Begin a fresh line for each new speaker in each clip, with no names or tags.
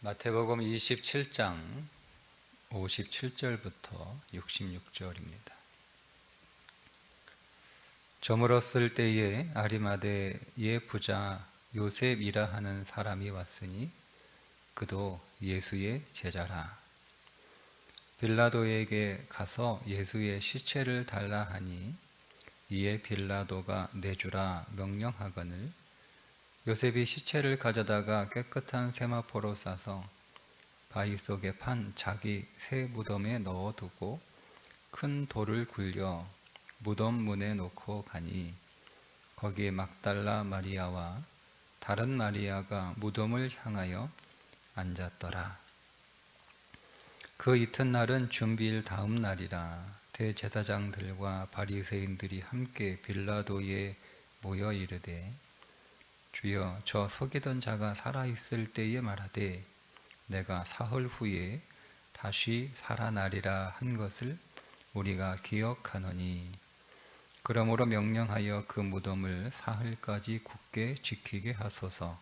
마태복음 27장 57절부터 66절입니다. 저물었을 때에 아리마대의 부자 요셉이라 하는 사람이 왔으니 그도 예수의 제자라. 빌라도에게 가서 예수의 시체를 달라 하니 이에 빌라도가 내주라 명령하거늘 요셉이 시체를 가져다가 깨끗한 세마포로 싸서 바위 속에 판 자기 새 무덤에 넣어두고 큰 돌을 굴려 무덤 문에 놓고 가니 거기에 막달라 마리아와 다른 마리아가 무덤을 향하여 앉았더라. 그 이튿날은 준비일 다음 날이라. 대제사장들과 바리새인들이 함께 빌라도에 모여 이르되 주여, 저 속이던 자가 살아있을 때에 말하되 내가 사흘 후에 다시 살아나리라 한 것을 우리가 기억하노니 그러므로 명령하여 그 무덤을 사흘까지 굳게 지키게 하소서.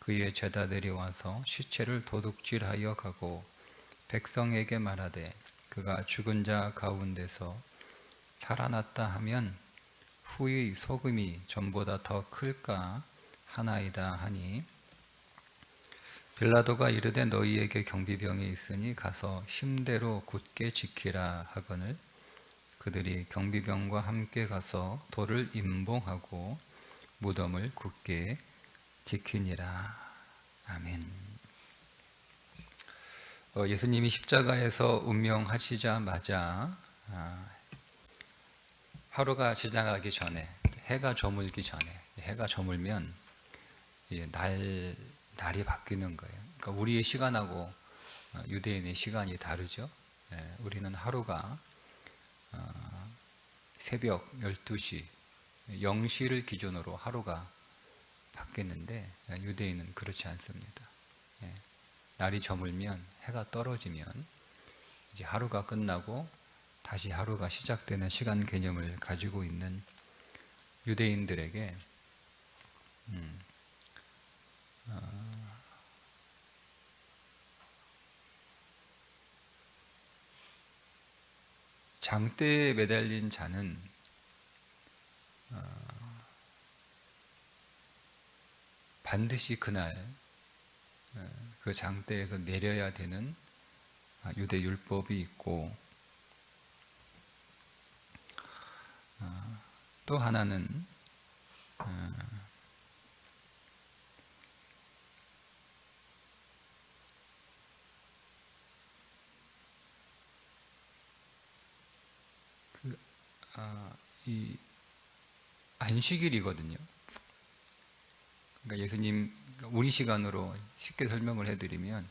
그의 제자들이 와서 시체를 도둑질하여 가고 백성에게 말하되 그가 죽은 자 가운데서 살아났다 하면 후의 소금이 전보다 더 클까 하나이다 하니 빌라도가 이르되 너희에게 경비병이 있으니 가서 힘대로 굳게 지키라 하거늘 그들이 경비병과 함께 가서 돌을 임봉하고 무덤을 굳게 지키니라. 아멘. 예수님이 십자가에서 운명하시자마자 하루가 지나가기 전에, 해가 저물기 전에, 해가 저물면 날이 바뀌는 거예요. 그러니까 우리의 시간하고 유대인의 시간이 다르죠. 우리는 하루가 새벽 12시, 0시를 기준으로 하루가 바뀌는데 유대인은 그렇지 않습니다. 날이 저물면, 해가 떨어지면 이제 하루가 끝나고 다시 하루가 시작되는 시간 개념을 가지고 있는 유대인들에게 장대에 매달린 자는 반드시 그날 그 장대에서 내려야 되는 유대 율법이 있고 또 하나는 이 안식일이거든요. 그러니까 예수님, 우리 시간으로 쉽게 설명을 해드리면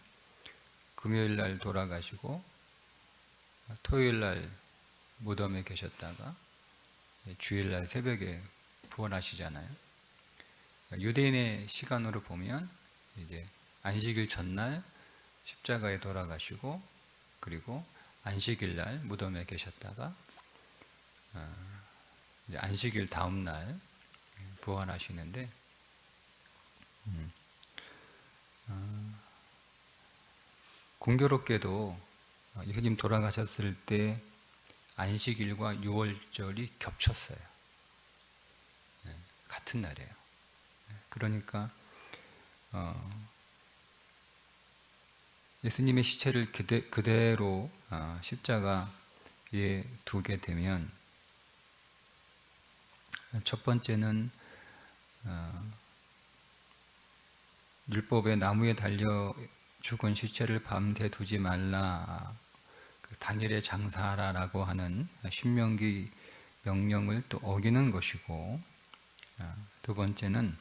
금요일 날 돌아가시고 토요일 날 무덤에 계셨다가 주일 날 새벽에 부활하시잖아요. 그러니까 유대인의 시간으로 보면 이제 안식일 전날 십자가에 돌아가시고 그리고 안식일 날 무덤에 계셨다가 이제 안식일 다음 날 부활하시는데 공교롭게도 예수님 돌아가셨을 때 안식일과 유월절이 겹쳤어요. 같은 날이에요. 그러니까 예수님의 시체를 그대로 십자가에 두게 되면 첫 번째는 율법의 나무에 달려 죽은 시체를 밤새 두지 말라, 당일에 장사하라라고 하는 신명기 명령을 또 어기는 것이고, 두 번째는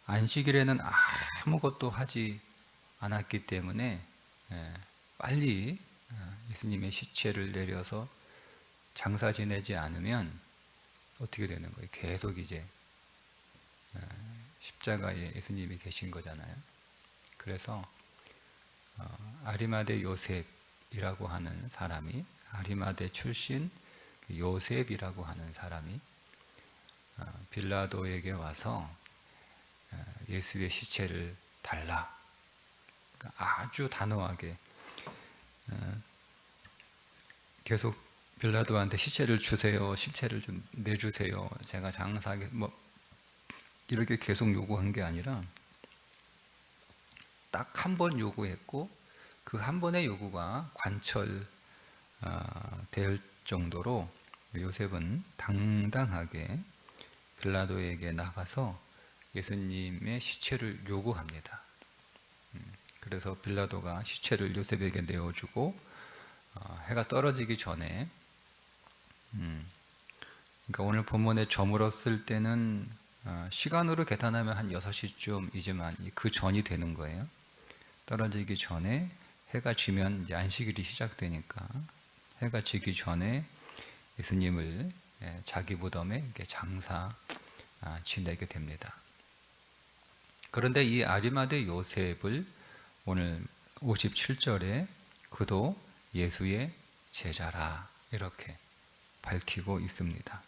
안식일에는 아무것도 하지 않았기 때문에 빨리 예수님의 시체를 내려서 장사 지내지 않으면 어떻게 되는 거예요? 계속 이제 십자가에 예수님이 계신 거잖아요. 그래서 아리마대 요셉이라고 하는 사람이, 아리마대 출신 요셉이라고 하는 사람이 빌라도에게 와서 예수의 시체를 달라. 그러니까 아주 단호하게 계속 빌라도한테 시체를 주세요. 시체를 좀 내주세요. 제가 장사하게 뭐 이렇게 계속 요구한 게 아니라 딱 한 번 요구했고 그 한 번의 요구가 관철 될 정도로 요셉은 당당하게 빌라도에게 나가서 예수님의 시체를 요구합니다. 그래서 빌라도가 시체를 요셉에게 내어주고 해가 떨어지기 전에 그러니까 오늘 본문에 저물었을 때는 시간으로 계산하면 한 6시쯤이지만 그 전이 되는 거예요. 떨어지기 전에 해가 지면 이제 안식일이 시작되니까 해가 지기 전에 예수님을 자기 무덤에 이렇게 장사 지내게 됩니다. 그런데 이 아리마대 요셉을 오늘 57절에 그도 예수의 제자라 이렇게 밝히고 있습니다.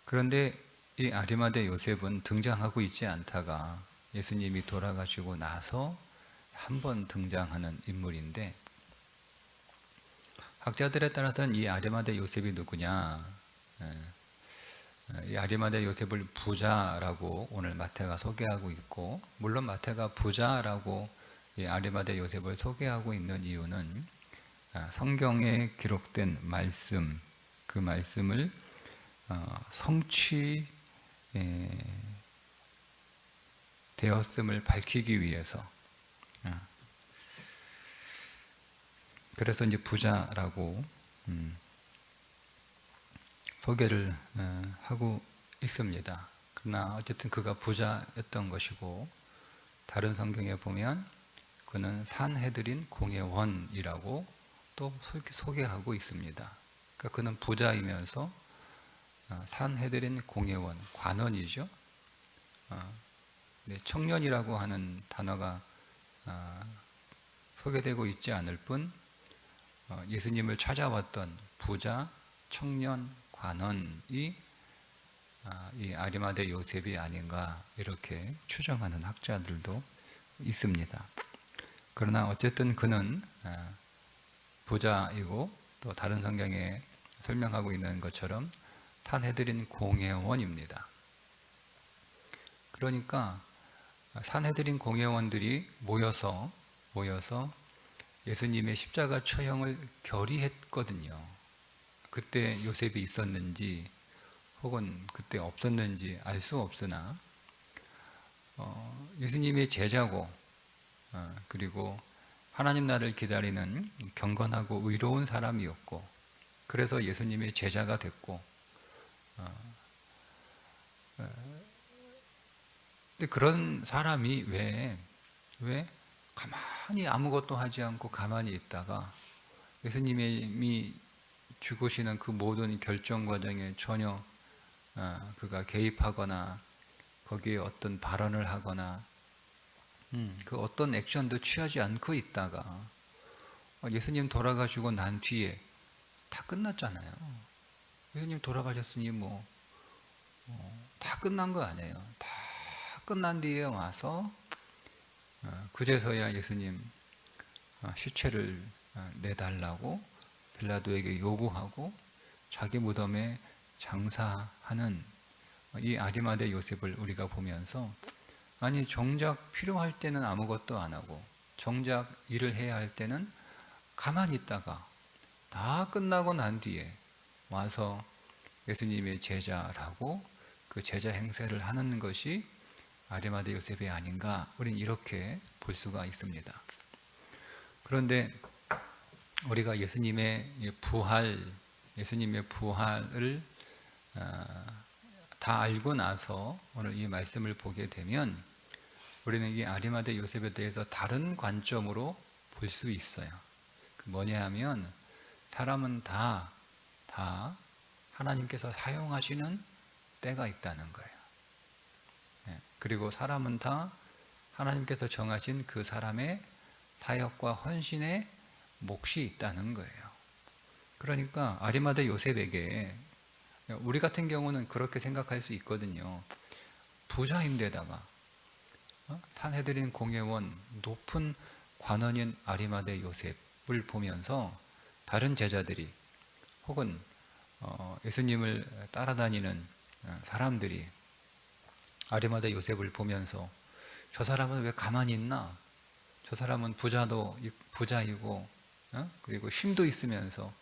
그런데 이 아리마대 요셉은 등장하고 있지 않다가 예수님이 돌아가시고 나서 한 번 등장하는 인물인데 학자들에 따라서는 이 아리마대 요셉이 누구냐? 이 아리마대 요셉을 부자라고 오늘 마태가 소개하고 있고, 물론 마태가 부자라고 이 아리마대 요셉을 소개하고 있는 이유는 성경에 기록된 말씀, 그 말씀을 성취 되었음을 밝히기 위해서, 그래서 이제 부자라고 소개를 하고 있습니다. 그러나 어쨌든 그가 부자였던 것이고, 다른 성경에 보면 그는 산헤드린 공회원이라고 또 소개하고 있습니다. 그러니까 그는 부자이면서 산헤드린 공회원, 관원이죠. 청년이라고 하는 단어가 소개되고 있지 않을 뿐 예수님을 찾아왔던 부자, 청년, 관원이 이 아리마대 요셉이 아닌가 이렇게 추정하는 학자들도 있습니다. 그러나 어쨌든 그는 부자이고 또 다른 성경에 설명하고 있는 것처럼 산헤드린 공회원입니다. 그러니까 산헤드린 공회원들이 모여서 예수님의 십자가 처형을 결의했거든요. 그때 요셉이 있었는지 혹은 그때 없었는지 알 수 없으나 예수님의 제자고 그리고 하나님 나라를 기다리는 경건하고 의로운 사람이었고, 그래서 예수님의 제자가 됐고, 근데 그런 사람이 왜 가만히 아무것도 하지 않고 가만히 있다가 예수님이 죽으시는 그 모든 결정 과정에 전혀 그가 개입하거나 거기에 어떤 발언을 하거나 그 어떤 액션도 취하지 않고 있다가 예수님 돌아가시고 난 뒤에 다 끝났잖아요. 예수님 돌아가셨으니 뭐 다 끝난 거 아니에요. 다 끝난 뒤에 와서 그제서야 예수님 시체를 내달라고 빌라도에게 요구하고 자기 무덤에 장사하는 이 아리마대 요셉을 우리가 보면서, 아니 정작 필요할 때는 아무것도 안 하고 정작 일을 해야 할 때는 가만히 있다가 다 끝나고 난 뒤에 와서 예수님의 제자라고 그 제자 행세를 하는 것이 아리마대 요셉이 아닌가, 우린 이렇게 볼 수가 있습니다. 그런데 우리가 예수님의 부활을 다 알고 나서 오늘 이 말씀을 보게 되면 우리는 이 아리마대 요셉에 대해서 다른 관점으로 볼 수 있어요. 그 뭐냐 하면 사람은 다 하나님께서 사용하시는 때가 있다는 거예요. 그리고 사람은 다 하나님께서 정하신 그 사람의 사역과 헌신의 몫이 있다는 거예요. 그러니까 아리마대 요셉에게, 우리 같은 경우는 그렇게 생각할 수 있거든요. 부자인데다가 산헤드린 공회원 높은 관원인 아리마대 요셉을 보면서 다른 제자들이 혹은 예수님을 따라다니는 사람들이 아리마대 요셉을 보면서 저 사람은 왜 가만히 있나? 저 사람은 부자이고 그리고 힘도 있으면서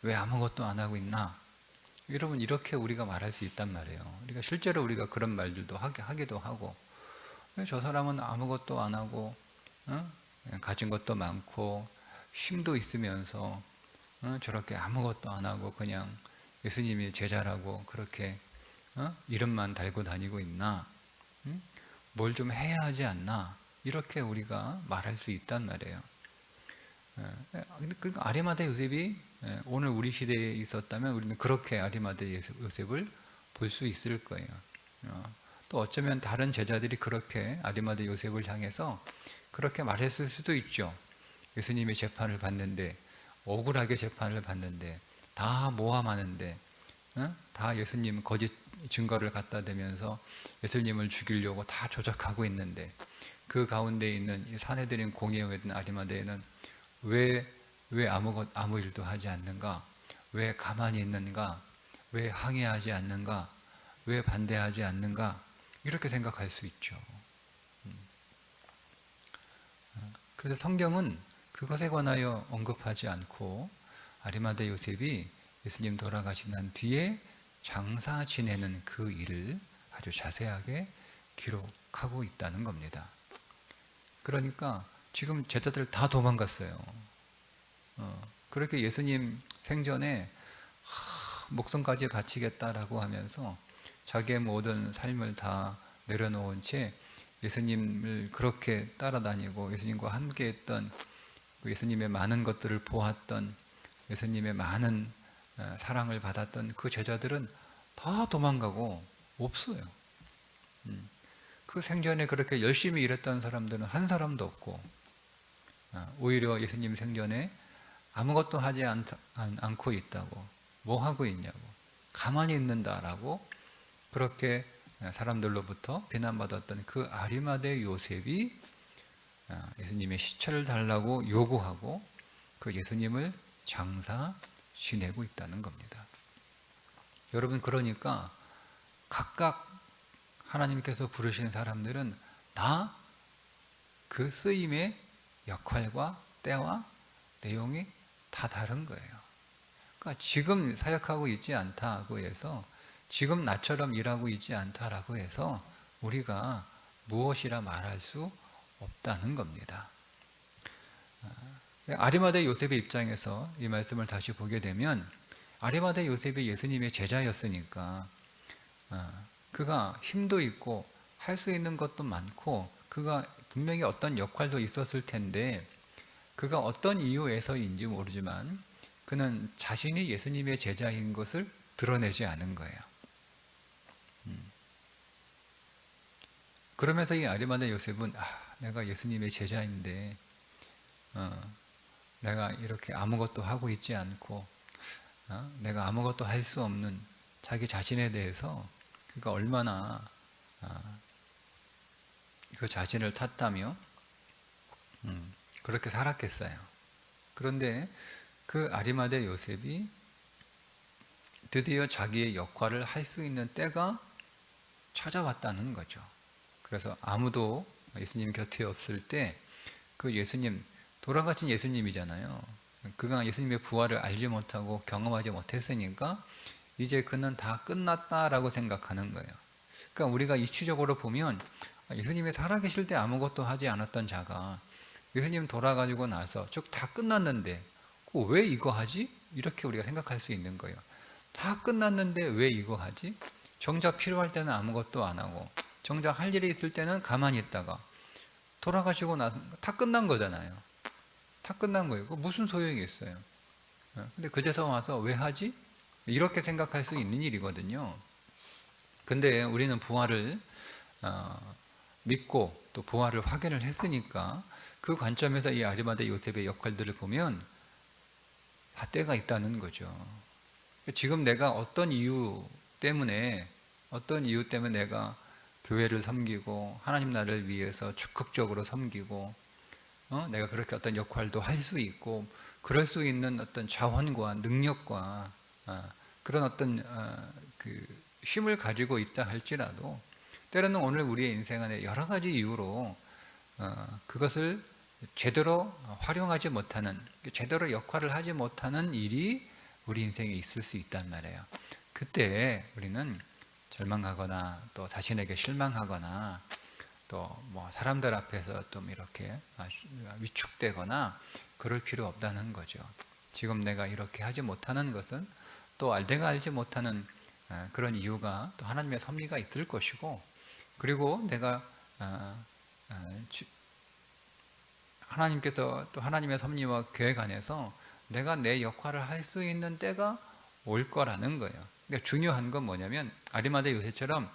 왜 아무것도 안 하고 있나? 여러분, 이렇게 우리가 말할 수 있단 말이에요. 그러니까 실제로 우리가 그런 말들도 하기도 하고, 저 사람은 아무것도 안 하고 가진 것도 많고 힘도 있으면서 저렇게 아무것도 안 하고 그냥 예수님이 제자라고 그렇게 이름만 달고 다니고 있나? 뭘 좀 해야 하지 않나? 이렇게 우리가 말할 수 있단 말이에요. 근데 아리마대 요셉이 오늘 우리 시대에 있었다면 우리는 그렇게 아리마대 요셉을 볼 수 있을 거예요. 또 어쩌면 다른 제자들이 그렇게 아리마대 요셉을 향해서 그렇게 말했을 수도 있죠. 예수님이 재판을 받는데, 억울하게 재판을 받는데, 다 모함하는데, 다 예수님 거짓 증거를 갖다 대면서 예수님을 죽이려고 다 조작하고 있는데, 그 가운데 있는 산헤드린 공회의원 아리마대에는 왜 아무 일도 하지 않는가? 왜 가만히 있는가? 왜 항의하지 않는가? 왜 반대하지 않는가? 이렇게 생각할 수 있죠. 그래서 성경은 그것에 관하여 언급하지 않고 아리마대 요셉이 예수님 돌아가신 난 뒤에 장사 지내는 그 일을 아주 자세하게 기록하고 있다는 겁니다. 그러니까 지금 제자들 다 도망갔어요. 그렇게 예수님 생전에 목숨까지 바치겠다라고 하면서 자기의 모든 삶을 다 내려놓은 채 예수님을 그렇게 따라다니고 예수님과 함께 했던, 예수님의 많은 것들을 보았던, 예수님의 많은 사랑을 받았던 그 제자들은 다 도망가고 없어요. 그 생전에 그렇게 열심히 일했던 사람들은 한 사람도 없고, 오히려 예수님 생전에 아무것도 하지 않고 있다고, 뭐 하고 있냐고, 가만히 있는다라고 그렇게 사람들로부터 비난받았던 그 아리마대 요셉이 예수님의 시체를 달라고 요구하고 그 예수님을 장사 지내고 있다는 겁니다. 여러분, 그러니까 각각 하나님께서 부르신 사람들은 다 그 쓰임의 역할과 때와 내용이 다 다른 거예요. 그러니까 지금 사역하고 있지 않다고 해서, 지금 나처럼 일하고 있지 않다라고 해서 우리가 무엇이라 말할 수 없다는 겁니다. 아리마대 요셉의 입장에서 이 말씀을 다시 보게 되면, 아리마대 요셉이 예수님의 제자였으니까 그가 힘도 있고 할 수 있는 것도 많고 그가 분명히 어떤 역할도 있었을 텐데, 그가 어떤 이유에서인지 모르지만 그는 자신이 예수님의 제자인 것을 드러내지 않은 거예요. 그러면서 이 아리마대 요셉은 내가 예수님의 제자인데 내가 이렇게 아무것도 하고 있지 않고 내가 아무것도 할 수 없는 자기 자신에 대해서 그가 얼마나 그 자신을 탓하며 그렇게 살았겠어요. 그런데 그 아리마대 요셉이 드디어 자기의 역할을 할 수 있는 때가 찾아왔다는 거죠. 그래서 아무도 예수님 곁에 없을 때 그 예수님, 돌아가신 예수님이잖아요. 그가 예수님의 부활을 알지 못하고 경험하지 못했으니까 이제 그는 다 끝났다라고 생각하는 거예요. 그러니까 우리가 이치적으로 보면 예수님이 살아계실 때 아무것도 하지 않았던 자가 예수님 돌아가지고 나서 쭉 다 끝났는데 왜 이거 하지? 이렇게 우리가 생각할 수 있는 거예요. 다 끝났는데 왜 이거 하지? 정작 필요할 때는 아무것도 안 하고 정작 할 일이 있을 때는 가만히 있다가 돌아가시고 나서 다 끝난 거잖아요. 다 끝난 거예요. 무슨 소용이 있어요? 근데 그제서 와서 왜 하지? 이렇게 생각할 수 있는 일이거든요. 근데 우리는 부활을 믿고 또 부활을 확인을 했으니까 그 관점에서 이 아리마대 요셉의 역할들을 보면 다 때가 있다는 거죠. 지금 내가 어떤 이유 때문에 내가 교회를 섬기고 하나님 나라를 위해서 적극적으로 섬기고 내가 그렇게 어떤 역할도 할 수 있고 그럴 수 있는 어떤 자원과 능력과 그런 어떤 그 힘을 가지고 있다 할지라도 때로는 오늘 우리의 인생 안에 여러 가지 이유로 그것을 제대로 활용하지 못하는, 제대로 역할을 하지 못하는 일이 우리 인생에 있을 수 있단 말이에요. 그때 우리는 절망하거나 또 자신에게 실망하거나 또 뭐 사람들 앞에서 좀 이렇게 위축되거나 그럴 필요 없다는 거죠. 지금 내가 이렇게 하지 못하는 것은 또 내가 알지 못하는 그런 이유가 또 하나님의 섭리가 있을 것이고, 그리고 내가 하나님께서 또 하나님의 섭리와 계획 안에서 내가 내 역할을 할 수 있는 때가 올 거라는 거예요. 그러니까 중요한 건 뭐냐면 아리마대 요새처럼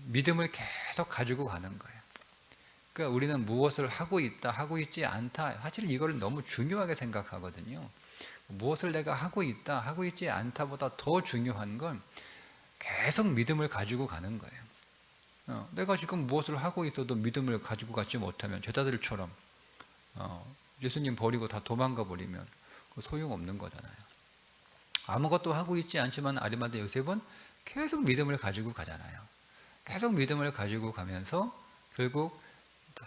믿음을 계속 가지고 가는 거예요. 그러니까 우리는 무엇을 하고 있다, 하고 있지 않다, 사실 이걸 너무 중요하게 생각하거든요. 무엇을 내가 하고 있다, 하고 있지 않다보다 더 중요한 건 계속 믿음을 가지고 가는 거예요. 내가 지금 무엇을 하고 있어도 믿음을 가지고 가지 못하면 제자들처럼 예수님 버리고 다 도망가 버리면 소용없는 거잖아요. 아무것도 하고 있지 않지만 아리마대 요셉은 계속 믿음을 가지고 가잖아요. 계속 믿음을 가지고 가면서 결국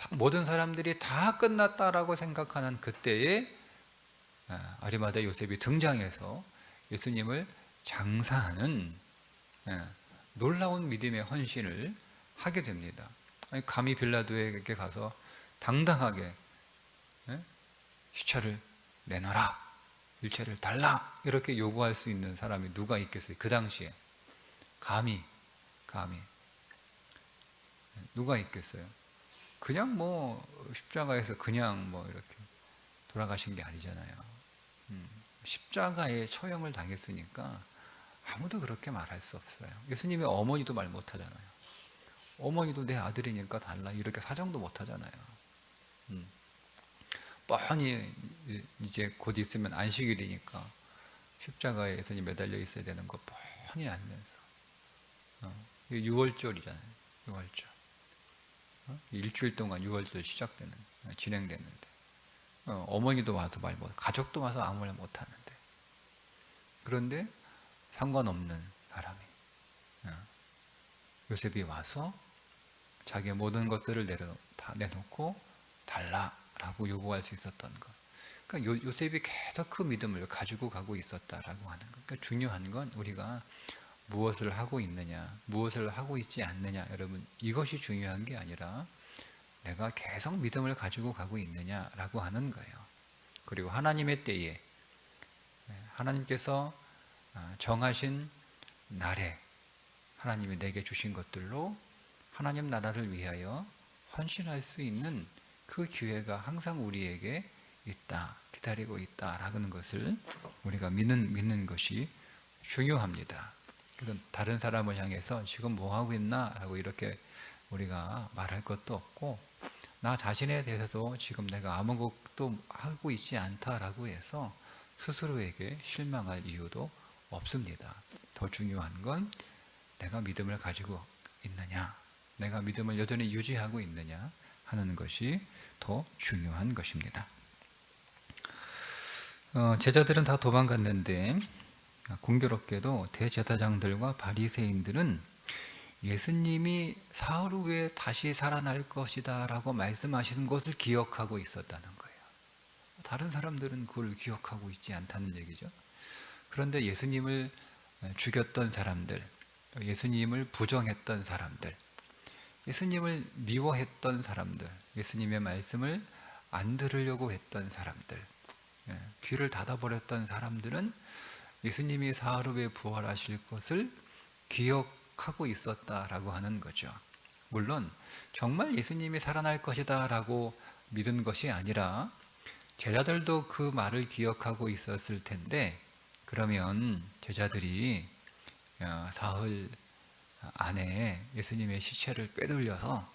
모든 사람들이 다 끝났다라고 생각하는 그때에 아리마대 요셉이 등장해서 예수님을 장사하는 놀라운 믿음의 헌신을 하게 됩니다. 감히 빌라도에게 가서 당당하게 시체를 내놔라, 일체를 달라 이렇게 요구할 수 있는 사람이 누가 있겠어요? 그 당시에 감히 누가 있겠어요? 그냥 뭐 십자가에서 그냥 뭐 이렇게 돌아가신 게 아니잖아요. 십자가에 처형을 당했으니까 아무도 그렇게 말할 수 없어요. 예수님의 어머니도 말 못하잖아요. 어머니도 내 아들이니까 달라 이렇게 사정도 못하잖아요. 뻔히 이제 곧 있으면 안식일이니까 십자가에 예수님 매달려 있어야 되는 거 뻔히 알면서 6월절이잖아요. 6월절 일주일 동안 6월절 진행됐는데 어머니도 와서 말 못, 가족도 와서 아무 말 못하는데, 그런데 상관없는 사람이 요셉이 와서 자기의 모든 것들을 다 내놓고 달라라고 요구할 수 있었던 것. 그러니까 요셉이 계속 그 믿음을 가지고 가고 있었다라고 하는 것. 그러니까 중요한 건 우리가 무엇을 하고 있느냐, 무엇을 하고 있지 않느냐, 여러분 이것이 중요한 게 아니라 내가 계속 믿음을 가지고 가고 있느냐라고 하는 거예요. 그리고 하나님의 때에 하나님께서 정하신 날에 하나님이 내게 주신 것들로 하나님 나라를 위하여 헌신할 수 있는 그 기회가 항상 우리에게 있다, 기다리고 있다라는 것을 우리가 믿는 것이 중요합니다. 그래서 다른 사람을 향해서 지금 뭐 하고 있나 라고 이렇게 우리가 말할 것도 없고, 나 자신에 대해서도 지금 내가 아무것도 하고 있지 않다라고 해서 스스로에게 실망할 이유도 없습니다. 더 중요한 건 내가 믿음을 가지고 있느냐, 내가 믿음을 여전히 유지하고 있느냐 하는 것이 더 중요한 것입니다. 제자들은 다 도망갔는데 공교롭게도 대제사장들과 바리새인들은 예수님이 사흘 후에 다시 살아날 것이다 라고 말씀하시는 것을 기억하고 있었다는 거예요. 다른 사람들은 그걸 기억하고 있지 않다는 얘기죠. 그런데 예수님을 죽였던 사람들, 예수님을 부정했던 사람들, 예수님을 미워했던 사람들, 예수님의 말씀을 안 들으려고 했던 사람들, 귀를 닫아버렸던 사람들은 예수님이 사흘 후에 부활하실 것을 기억하고 있었다라고 하는 거죠. 물론 정말 예수님이 살아날 것이다 라고 믿은 것이 아니라 제자들도 그 말을 기억하고 있었을 텐데, 그러면 제자들이 사흘 안에 예수님의 시체를 빼돌려서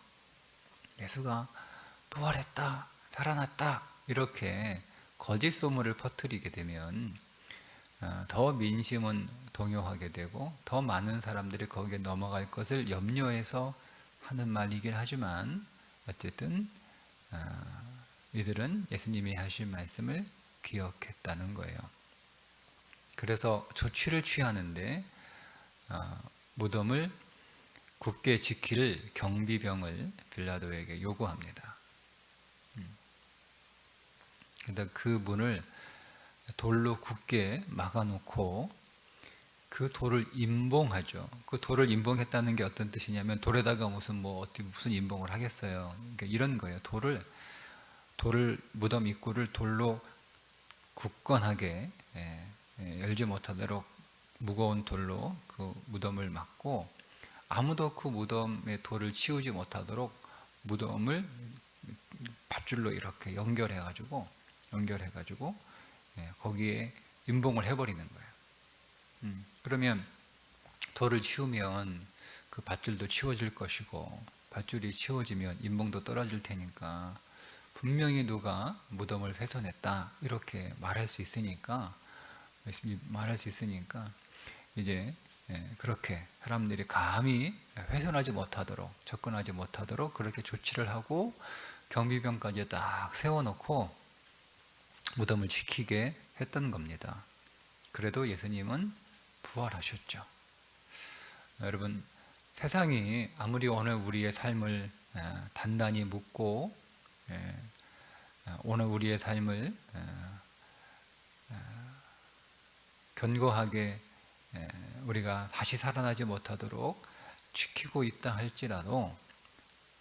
예수가 부활했다, 살아났다 이렇게 거짓 소문을 퍼뜨리게 되면 더 민심은 동요하게 되고 더 많은 사람들이 거기에 넘어갈 것을 염려해서 하는 말이긴 하지만 어쨌든 이들은 예수님이 하신 말씀을 기억했다는 거예요. 그래서 조치를 취하는데 무덤을 굳게 지킬 경비병을 빌라도에게 요구합니다. 그래서 그 문을 돌로 굳게 막아놓고 그 돌을 임봉하죠. 그 돌을 임봉했다는 게 어떤 뜻이냐면 돌에다가 무슨 임봉을 하겠어요. 그러니까 이런 거예요. 돌을 무덤 입구를 돌로 굳건하게 열지 못하도록 무거운 돌로 그 무덤을 막고 아무도 그 무덤의 돌을 치우지 못하도록 무덤을 밧줄로 이렇게 연결해가지고 거기에 임봉을 해버리는 거예요. 그러면 돌을 치우면 그 밧줄도 치워질 것이고 밧줄이 치워지면 임봉도 떨어질 테니까 분명히 누가 무덤을 훼손했다 이렇게 말할 수 있으니까 이제 그렇게 사람들이 감히 훼손하지 못하도록 접근하지 못하도록 그렇게 조치를 하고 경비병까지 딱 세워놓고 무덤을 지키게 했던 겁니다. 그래도 예수님은 부활하셨죠. 여러분, 세상이 아무리 오늘 우리의 삶을 단단히 묻고 오늘 우리의 삶을 견고하게 우리가 다시 살아나지 못하도록 지키고 있다 할지라도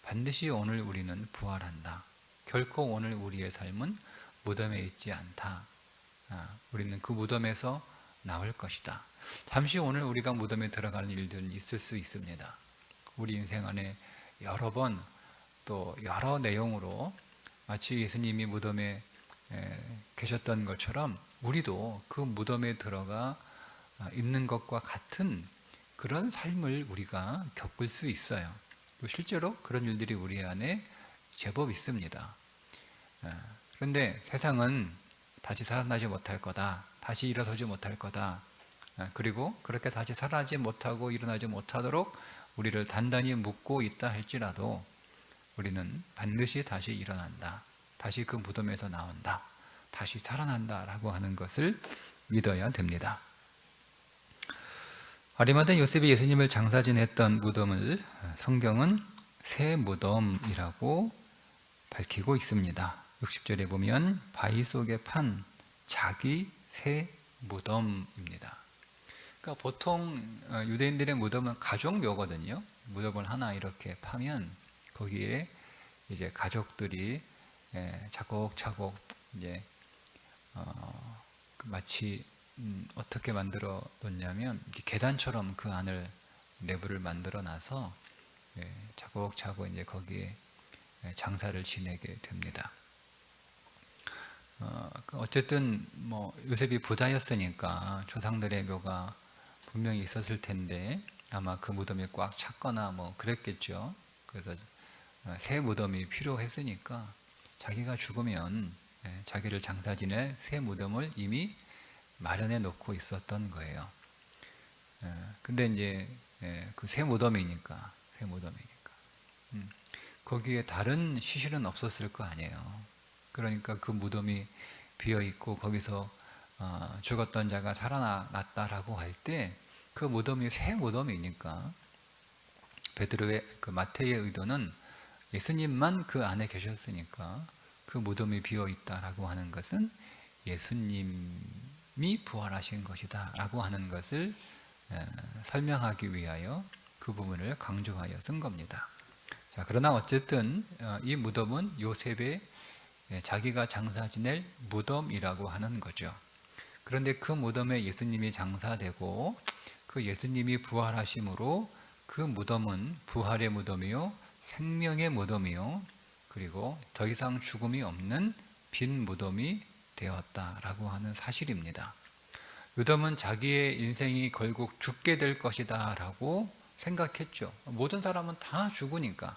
반드시 오늘 우리는 부활한다. 결코 오늘 우리의 삶은 무덤에 있지 않다. 우리는 그 무덤에서 나올 것이다. 잠시 오늘 우리가 무덤에 들어가는 일들은 있을 수 있습니다. 우리 인생 안에 여러 번 또 여러 내용으로 마치 예수님이 무덤에 계셨던 것처럼 우리도 그 무덤에 들어가 있는 것과 같은 그런 삶을 우리가 겪을 수 있어요. 실제로 그런 일들이 우리 안에 제법 있습니다. 그런데 세상은 다시 살아나지 못할 거다. 다시 일어서지 못할 거다. 그리고 그렇게 다시 살아나지 못하고 일어나지 못하도록 우리를 단단히 묶고 있다 할지라도 우리는 반드시 다시 일어난다. 다시 그 무덤에서 나온다. 다시 살아난다 라고 하는 것을 믿어야 됩니다. 아리마다 요셉이 예수님을 장사 지냈던 무덤을 성경은 새 무덤이라고 밝히고 있습니다. 60절에 보면 바위 속에 판 자기 새 무덤입니다. 그러니까 보통 유대인들의 무덤은 가족묘거든요. 무덤을 하나 이렇게 파면 거기에 이제 가족들이 차곡차곡 이제 마치 어떻게 만들어 놓냐면 계단처럼 그 안을 내부를 만들어 놔서 차곡차곡 이제 거기에 장사를 지내게 됩니다. 어쨌든 요셉이 부자였으니까 조상들의 묘가 분명히 있었을 텐데 아마 그 무덤이 꽉 찼거나 그랬겠죠. 그래서 새 무덤이 필요했으니까 자기가 죽으면 자기를 장사 지낼 새 무덤을 이미 마련해 놓고 있었던 거예요. 근데 이제 그 새 무덤이니까 거기에 다른 시신은 없었을 거 아니에요. 그러니까 그 무덤이 비어 있고 거기서 죽었던 자가 살아났다라고 할 때 그 무덤이 새 무덤이니까 베드로의 그 마태의 의도는 예수님만 그 안에 계셨으니까 그 무덤이 비어 있다라고 하는 것은 예수님이 부활하신 것이다라고 하는 것을 설명하기 위하여 그 부분을 강조하여 쓴 겁니다. 자, 그러나 어쨌든 이 무덤은 요셉의 자기가 장사 지낼 무덤이라고 하는 거죠. 그런데 그 무덤에 예수님이 장사되고 그 예수님이 부활하심으로 그 무덤은 부활의 무덤이요 생명의 무덤이요 그리고 더 이상 죽음이 없는 빈 무덤이 되었다라고 하는 사실입니다. 무덤은 자기의 인생이 결국 죽게 될 것이다 라고 생각했죠. 모든 사람은 다 죽으니까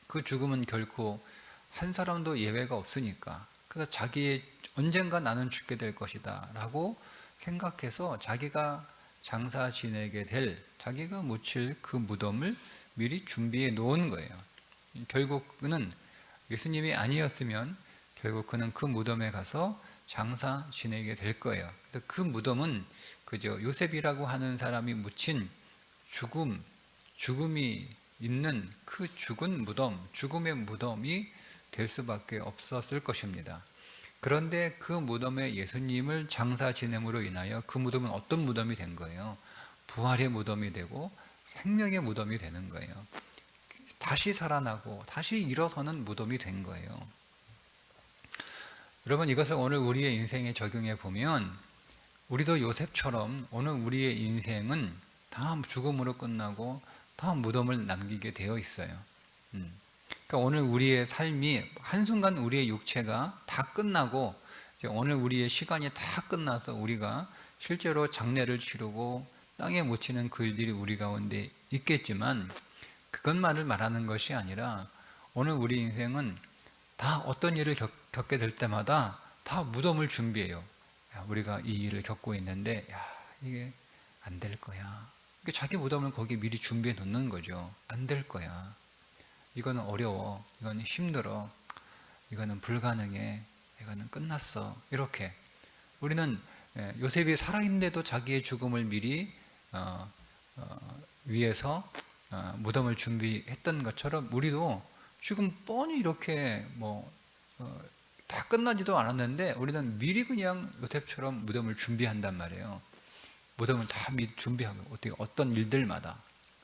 그 죽음은 결코 한 사람도 예외가 없으니까 그래서 자기의 언젠가 나는 죽게 될 것이다 라고 생각해서 자기가 장사 지내게 될 자기가 묻힐 그 무덤을 미리 준비해 놓은 거예요. 결국 그는 예수님이 아니었으면 결국 그는 그 무덤에 가서 장사 지내게 될 거예요. 그 무덤은 그저 요셉이라고 하는 사람이 묻힌 죽음이 있는 그 죽은 무덤, 죽음의 무덤이 될 수밖에 없었을 것입니다. 그런데 그 무덤에 예수님을 장사 지냄으로 인하여 그 무덤은 어떤 무덤이 된 거예요? 부활의 무덤이 되고 생명의 무덤이 되는 거예요. 다시 살아나고 다시 일어서는 무덤이 된 거예요. 여러분, 이것을 오늘 우리의 인생에 적용해 보면 우리도 요셉처럼 오늘 우리의 인생은 다 죽음으로 끝나고 다 무덤을 남기게 되어 있어요. 그러니까 오늘 우리의 삶이 한순간 우리의 육체가 다 끝나고 이제 오늘 우리의 시간이 다 끝나서 우리가 실제로 장례를 치르고 땅에 묻히는 그 일들이 우리 가운데 있겠지만 그것만을 말하는 것이 아니라 오늘 우리 인생은 다 어떤 일을 겪게 될 때마다 다 무덤을 준비해요. 야, 우리가 이 일을 겪고 있는데 이게 안 될 거야. 자기 무덤을 거기 미리 준비해 놓는 거죠. 안 될 거야. 이거는 어려워. 이거는 힘들어. 이거는 불가능해. 이거는 끝났어. 이렇게 우리는 요셉이 살아있는데도 자기의 죽음을 미리 위해서 무덤을 준비했던 것처럼 우리도 지금 뻔히 이렇게 다 끝나지도 않았는데 우리는 미리 그냥 요셉처럼 무덤을 준비한단 말이에요. 무덤을 다 미리 준비하고 어떤 일들마다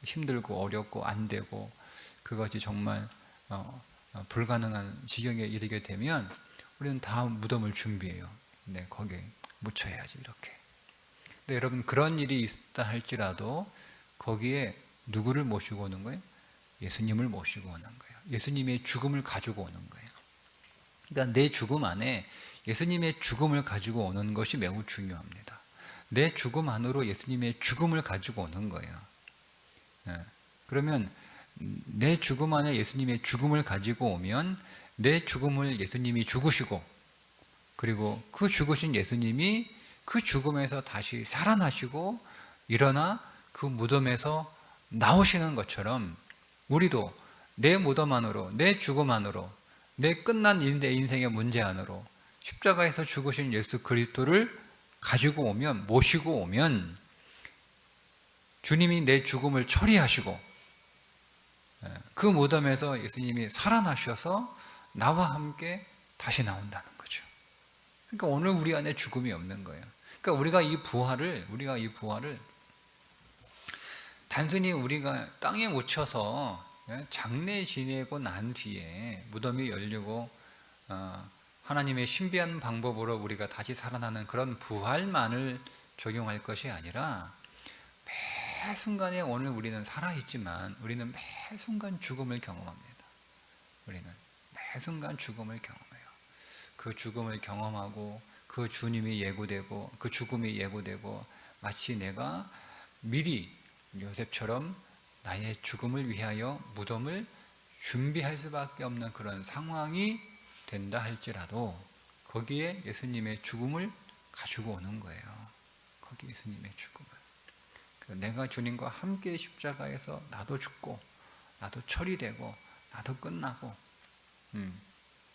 힘들고 어렵고 안 되고 그것이 정말 불가능한 지경에 이르게 되면 우리는 다 무덤을 준비해요. 네, 거기에 묻혀야지 이렇게. 근데 여러분, 그런 일이 있다 할지라도 거기에 누구를 모시고 오는 거예요? 예수님을 모시고 오는 거예요. 예수님의 죽음을 가지고 오는 거예요. 그러니까 내 죽음 안에 예수님의 죽음을 가지고 오는 것이 매우 중요합니다. 내 죽음 안으로 예수님의 죽음을 가지고 오는 거예요. 그러면 내 죽음 안에 예수님의 죽음을 가지고 오면 내 죽음을 예수님이 죽으시고 그리고 그 죽으신 예수님이 그 죽음에서 다시 살아나시고 일어나 그 무덤에서 나오시는 것처럼 우리도 내 무덤 안으로, 내 죽음 안으로, 내 끝난 내 인생의 문제 안으로 십자가에서 죽으신 예수 그리스도를 가지고 오면, 모시고 오면 주님이 내 죽음을 처리하시고 그 무덤에서 예수님이 살아나셔서 나와 함께 다시 나온다는 거죠. 그러니까 오늘 우리 안에 죽음이 없는 거예요. 그러니까 우리가 이 부활을 단순히 우리가 땅에 묻혀서 장례 지내고 난 뒤에 무덤이 열리고 하나님의 신비한 방법으로 우리가 다시 살아나는 그런 부활만을 적용할 것이 아니라 매 순간에 오늘 우리는 살아있지만 우리는 매 순간 죽음을 경험합니다. 우리는 매 순간 죽음을 경험해요. 그 죽음을 경험하고 그 주님이 예고되고 그 죽음이 예고되고 마치 내가 미리 요셉처럼 나의 죽음을 위하여 무덤을 준비할 수밖에 없는 그런 상황이 된다 할지라도 거기에 예수님의 죽음을 가지고 오는 거예요. 거기 예수님의 죽음을. 내가 주님과 함께 십자가에서 나도 죽고 나도 처리되고 나도 끝나고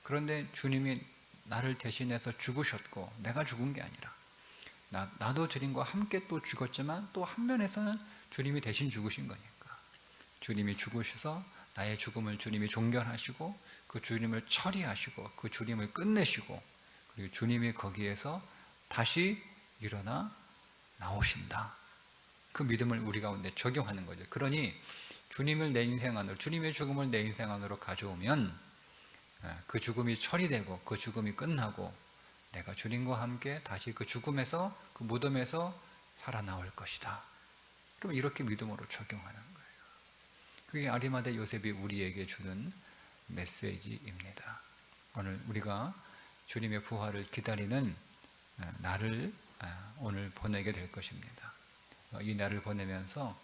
그런데 주님이 나를 대신해서 죽으셨고 내가 죽은 게 아니라 나도 주님과 함께 또 죽었지만 또 한 면에서는 주님이 대신 죽으신 거니까 주님이 죽으셔서 나의 죽음을 주님이 종결하시고 그 주님을 처리하시고 그 주님을 끝내시고 그리고 주님이 거기에서 다시 일어나 나오신다. 그 믿음을 우리 가운데 적용하는 거죠. 그러니 주님을 내 인생 안으로, 주님의 죽음을 내 인생 안으로 가져오면 그 죽음이 처리되고 그 죽음이 끝나고 내가 주님과 함께 다시 그 죽음에서 그 무덤에서 살아나올 것이다. 그럼 이렇게 믿음으로 적용하는 거예요. 그게 아리마대 요셉이 우리에게 주는 메시지입니다. 오늘 우리가 주님의 부활을 기다리는 날을 오늘 보내게 될 것입니다. 이 날을 보내면서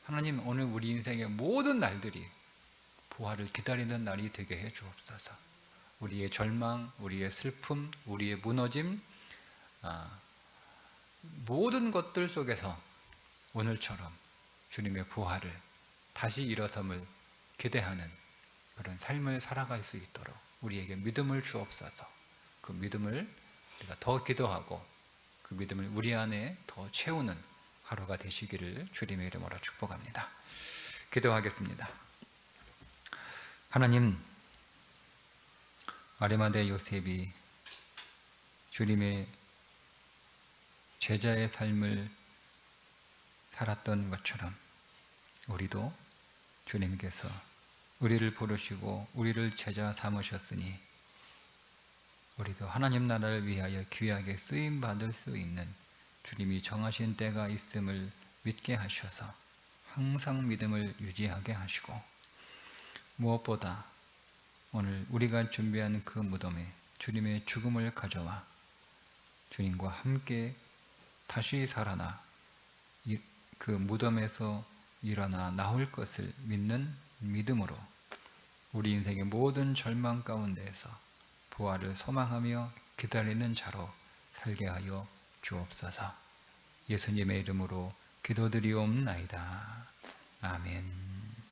하나님 오늘 우리 인생의 모든 날들이 부활을 기다리는 날이 되게 해 주옵소서. 우리의 절망, 우리의 슬픔, 우리의 무너짐 모든 것들 속에서 오늘처럼 주님의 부활을 다시 일어섬을 기대하는 그런 삶을 살아갈 수 있도록 우리에게 믿음을 주옵소서. 그 믿음을 우리가 더 기도하고 그 믿음을 우리 안에 더 채우는 하루가 되시기를 주님의 이름으로 축복합니다. 기도하겠습니다. 하나님, 아리마대 요셉이 주님의 제자의 삶을 살았던 것처럼 우리도 주님께서 우리를 부르시고 우리를 제자 삼으셨으니 우리도 하나님 나라를 위하여 귀하게 쓰임 받을 수 있는 주님이 정하신 때가 있음을 믿게 하셔서 항상 믿음을 유지하게 하시고, 무엇보다 오늘 우리가 준비한 그 무덤에 주님의 죽음을 가져와 주님과 함께 다시 살아나 그 무덤에서 일어나 나올 것을 믿는 믿음으로 우리 인생의 모든 절망 가운데에서 부활을 소망하며 기다리는 자로 살게 하여 주옵소서. 예수님의 이름으로 기도드리옵나이다. 아멘.